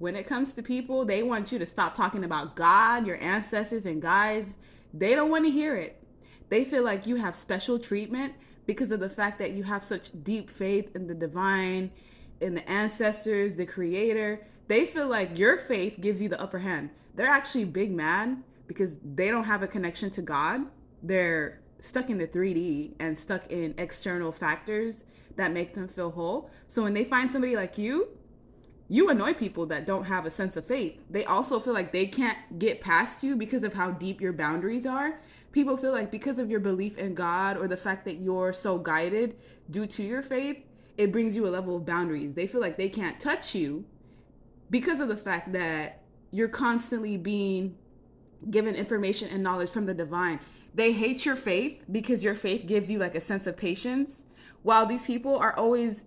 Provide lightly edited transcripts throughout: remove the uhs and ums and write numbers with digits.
when it comes to people, they want you to stop talking about God, your ancestors and guides. They don't want to hear it. They feel like you have special treatment because of the fact that you have such deep faith in the divine, in the ancestors, the creator. They feel like your faith gives you the upper hand. They're actually big mad because they don't have a connection to God. They're stuck in the 3D and stuck in external factors that make them feel whole. So when they find somebody like you annoy people that don't have a sense of faith. They also feel like they can't get past you because of how deep your boundaries are. People feel like because of your belief in God or the fact that you're so guided due to your faith, it brings you a level of boundaries. They feel like they can't touch you because of the fact that you're constantly being given information and knowledge from the divine. They hate your faith because your faith gives you like a sense of patience, while these people are always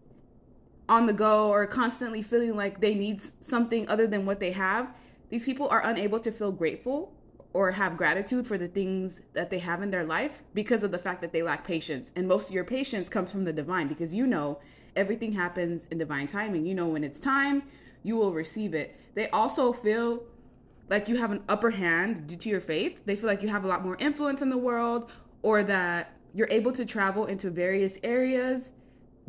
on the go or constantly feeling like they need something other than what they have. These people are unable to feel grateful or have gratitude for the things that they have in their life because of the fact that they lack patience. And most of your patience comes from the divine, because you know everything happens in divine timing. You know when it's time, you will receive it. They also feel like you have an upper hand due to your faith. They feel like you have a lot more influence in the world, or that you're able to travel into various areas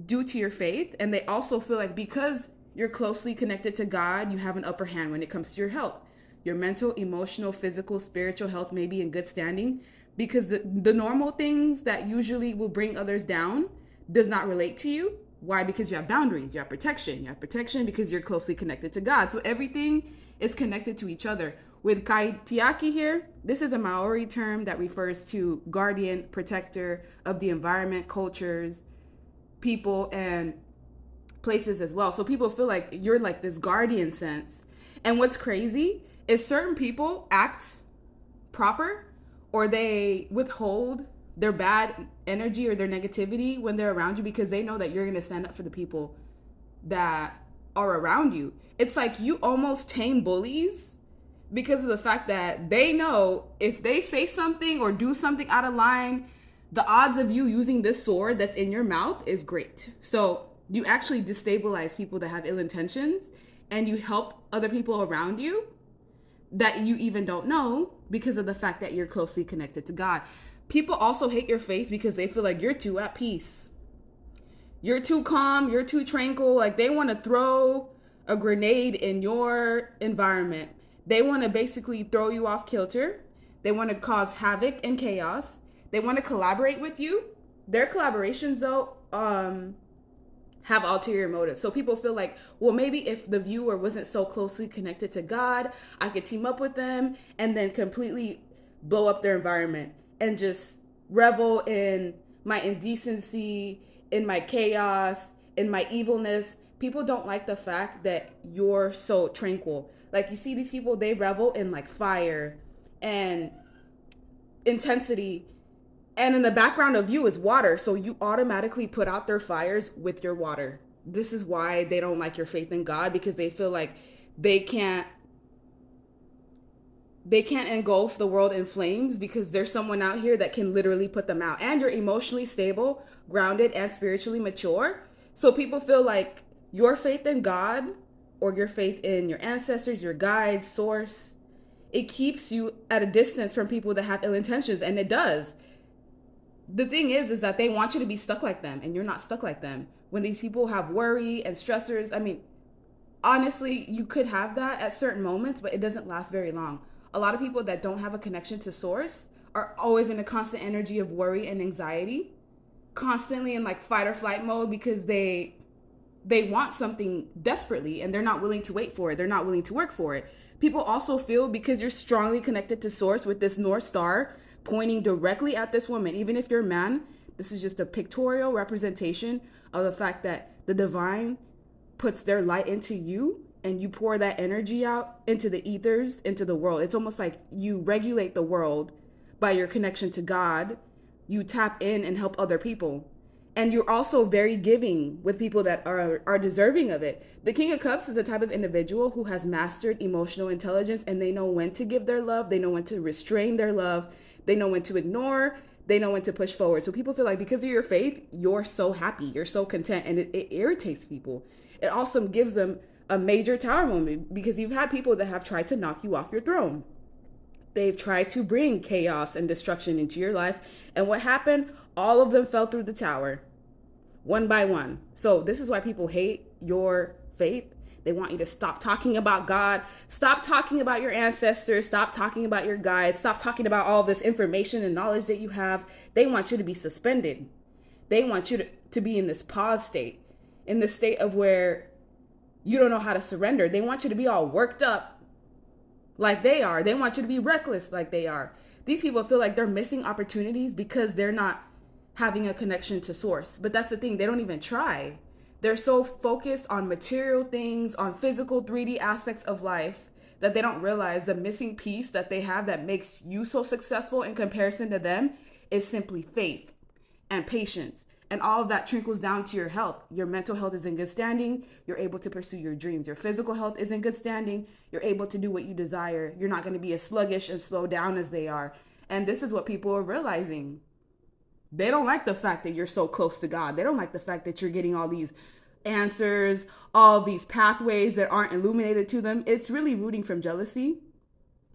due to your faith. And they also feel like because you're closely connected to God, you have an upper hand when it comes to your health. Your mental, emotional, physical, spiritual health may be in good standing because the normal things that usually will bring others down does not relate to you. Why? Because you have boundaries, you have protection. You have protection because you're closely connected to God. So everything is connected to each other. With kaitiaki here, this is a Maori term that refers to guardian, protector of the environment, cultures, people, and places as well. So people feel like you're like this guardian sense. And what's crazy is certain people act proper, or they withhold their bad energy or their negativity when they're around you because they know that you're going to stand up for the people that are around you. It's like you almost tame bullies because of the fact that they know if they say something or do something out of line, the odds of you using this sword that's in your mouth is great. So you actually destabilize people that have ill intentions, and you help other people around you that you even don't know because of the fact that you're closely connected to God. People also hate your faith because they feel like you're too at peace. You're too calm, you're too tranquil. Like they want to throw a grenade in your environment. They want to basically throw you off kilter. They want to cause havoc and chaos. They want to collaborate with you. Their collaborations, though, have ulterior motives. So people feel like, well, maybe if the viewer wasn't so closely connected to God, I could team up with them and then completely blow up their environment and just revel in my indecency, in my chaos, in my evilness. People don't like the fact that you're so tranquil. Like you see these people, they revel in like fire and intensity, and in the background of you is water. So you automatically put out their fires with your water. This is why they don't like your faith in God, because they feel like they can't engulf the world in flames because there's someone out here that can literally put them out. And you're emotionally stable, grounded, and spiritually mature. So people feel like your faith in God or your faith in your ancestors, your guides, source, it keeps you at a distance from people that have ill intentions, and it does. The thing is that they want you to be stuck like them, and you're not stuck like them. When these people have worry and stressors, I mean, honestly, you could have that at certain moments, but it doesn't last very long. A lot of people that don't have a connection to source are always in a constant energy of worry and anxiety, constantly in like fight or flight mode because they want something desperately and they're not willing to wait for it. They're not willing to work for it. People also feel because you're strongly connected to source with this North Star pointing directly at this woman, even if you're a man, this is just a pictorial representation of the fact that the divine puts their light into you and you pour that energy out into the ethers, into the world. It's almost like you regulate the world by your connection to God. You tap in and help other people. And you're also very giving with people that are deserving of it. The King of Cups is a type of individual who has mastered emotional intelligence, and they know when to give their love. They know when to restrain their love. They know when to ignore. They know when to push forward. So people feel like because of your faith, you're so happy. You're so content. And it irritates people. It also gives them a major tower moment, because you've had people that have tried to knock you off your throne. They've tried to bring chaos and destruction into your life. And what happened? All of them fell through the tower, one by one. So this is why people hate your faith. They want you to stop talking about God, stop talking about your ancestors, stop talking about your guides, stop talking about all this information and knowledge that you have. They want you to be suspended. They want you to be in this pause state, in this state of where you don't know how to surrender. They want you to be all worked up like they are. They want you to be reckless like they are. These people feel like they're missing opportunities because they're not having a connection to source. But that's the thing, they don't even try. They're so focused on material things, on physical 3D aspects of life, that they don't realize the missing piece that they have that makes you so successful in comparison to them is simply faith and patience. And all of that trickles down to your health. Your mental health is in good standing. You're able to pursue your dreams. Your physical health is in good standing. You're able to do what you desire. You're not going to be as sluggish and slow down as they are. And this is what people are realizing. They don't like the fact that you're so close to God. They don't like the fact that you're getting all these answers, all these pathways that aren't illuminated to them. It's really rooting from jealousy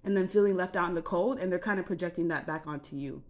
and then feeling left out in the cold. And they're kind of projecting that back onto you.